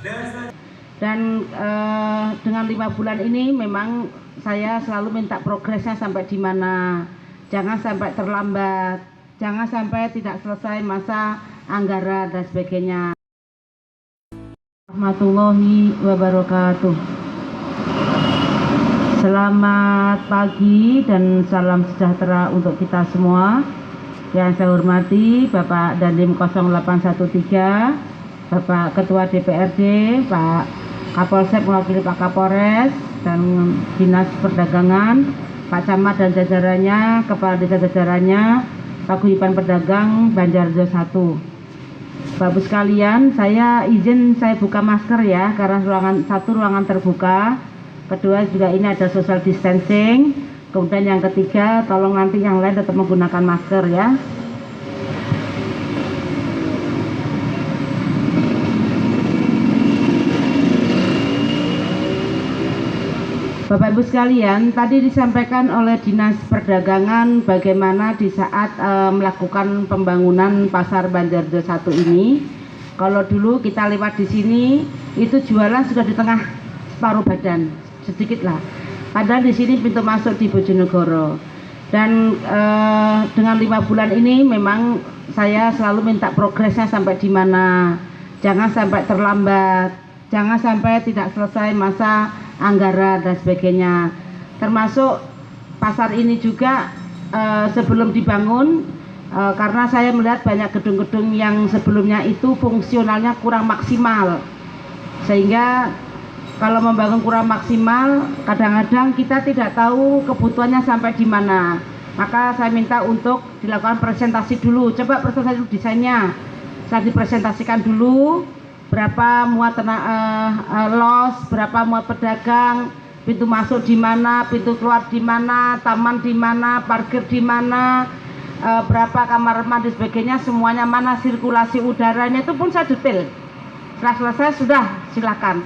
Dan dengan 5 bulan ini memang saya selalu minta progresnya sampai di mana, jangan sampai terlambat, jangan sampai tidak selesai masa anggaran dan sebagainya. Warahmatullahi wabarakatuh. Selamat pagi dan salam sejahtera untuk kita semua. Yang saya hormati Bapak Dandim 0813, Bapak Ketua DPRD, Pak Kapolsek mewakili Pak Kapolres dan Dinas Perdagangan, Pak Camat dan jajarannya, Kepala Desa jajarannya, Paguyuban Pedagang Banjarjo 1. Bapak Ibu sekalian, saya buka masker ya, karena ruangan terbuka. Kedua juga ini ada social distancing. Kemudian yang ketiga, tolong nanti yang lain tetap menggunakan masker ya. Bapak Ibu sekalian, tadi disampaikan oleh Dinas Perdagangan bagaimana di saat melakukan pembangunan pasar Banjarjo 1 ini. Kalau dulu kita lewat di sini, itu jualan sudah di tengah separuh badan, sedikit lah. Padahal di sini pintu masuk di Bojonegoro. Dan dengan 5 bulan ini memang saya selalu minta progresnya sampai di mana, jangan sampai terlambat, jangan sampai tidak selesai masa anggaran dan sebagainya. Termasuk pasar ini juga sebelum dibangun, karena saya melihat banyak gedung-gedung yang sebelumnya itu fungsionalnya kurang maksimal, sehingga kalau membangun kurang maksimal, kadang-kadang kita tidak tahu kebutuhannya sampai di mana. Maka saya minta untuk dilakukan presentasi dulu. Coba presentasi dulu desainnya. Saya dipresentasikan dulu berapa muat los, berapa muat pedagang, pintu masuk di mana, pintu keluar di mana, taman di mana, parkir di mana, berapa kamar mandi sebagainya, semuanya mana, sirkulasi udaranya, itu pun saya detail. Setelah selesai sudah silakan.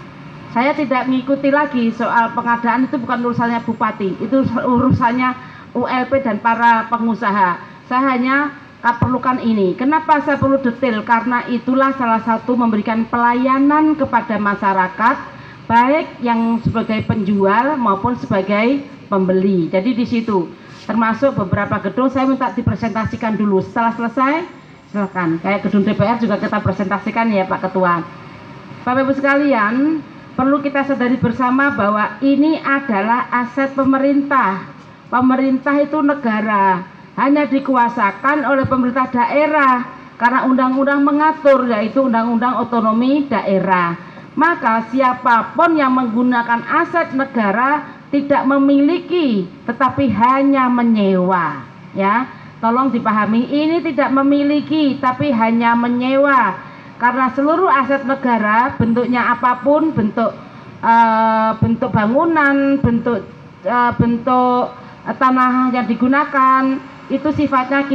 Saya tidak mengikuti lagi soal pengadaan, itu bukan urusannya bupati, itu urusannya ULP dan para pengusaha. Saya hanya perlukan ini. Kenapa saya perlu detail? Karena itulah salah satu memberikan pelayanan kepada masyarakat, baik yang sebagai penjual maupun sebagai pembeli. Jadi di situ termasuk beberapa gedung saya minta dipresentasikan dulu. Setelah selesai silakan. Kayak gedung DPR juga kita presentasikan ya Pak Ketua. Bapak Ibu sekalian, perlu kita sadari bersama bahwa ini adalah aset pemerintah. Pemerintah itu negara, hanya dikuasakan oleh pemerintah daerah karena undang-undang mengatur, yaitu undang-undang otonomi daerah. Maka siapapun yang menggunakan aset negara tidak memiliki, tetapi hanya menyewa. Ya, tolong dipahami, ini tidak memiliki tapi hanya menyewa. Karena seluruh aset negara, bentuknya apapun, bentuk bangunan, bentuk tanah yang digunakan, itu sifatnya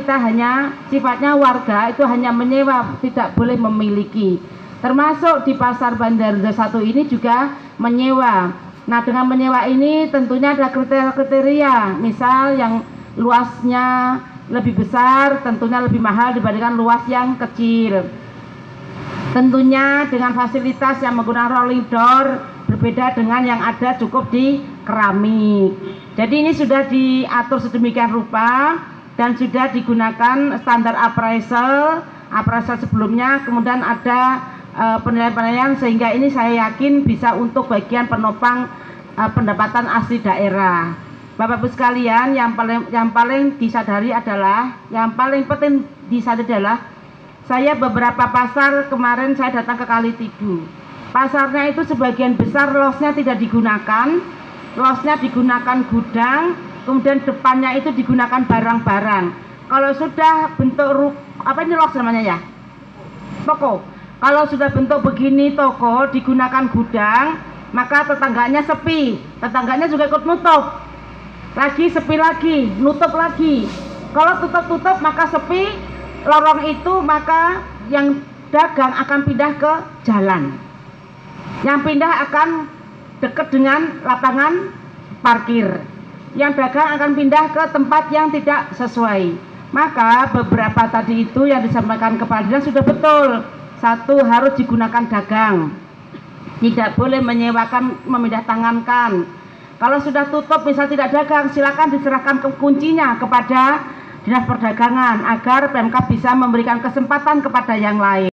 sifatnya warga itu hanya menyewa, tidak boleh memiliki. Termasuk di pasar Banjarjo 1 ini juga menyewa. Nah, dengan menyewa ini tentunya ada kriteria-kriteria. Misal yang luasnya lebih besar tentunya lebih mahal dibandingkan luas yang kecil. Tentunya dengan fasilitas yang menggunakan rolling door berbeda dengan yang ada cukup di keramik. Jadi ini sudah diatur sedemikian rupa dan sudah digunakan standar appraisal sebelumnya, kemudian ada penilaian-penilaian, sehingga ini saya yakin bisa untuk bagian penopang pendapatan asli daerah. Bapak Ibu sekalian, yang paling disadari adalah, yang paling penting disadari adalah, saya beberapa pasar kemarin saya datang ke Kalitidu. Pasarnya itu sebagian besar losnya tidak digunakan, losnya digunakan gudang, kemudian depannya itu digunakan barang-barang. Kalau sudah bentuk los namanya ya? Toko. Kalau sudah bentuk begini toko digunakan gudang, maka tetangganya sepi, tetangganya juga ikut nutup. Lagi sepi lagi, nutup lagi. Kalau tutup-tutup maka sepi, lorong itu maka yang dagang akan pindah ke jalan. Yang pindah akan dekat dengan lapangan parkir. Yang dagang akan pindah ke tempat yang tidak sesuai. Maka beberapa tadi itu yang disampaikan kepala dinas sudah betul. Satu, harus digunakan dagang. tidak boleh menyewakan, memindah tangankan. Kalau sudah tutup, misal tidak dagang, silakan diserahkan kuncinya kepada Dinas Perdagangan agar Pemkab bisa memberikan kesempatan kepada yang lain.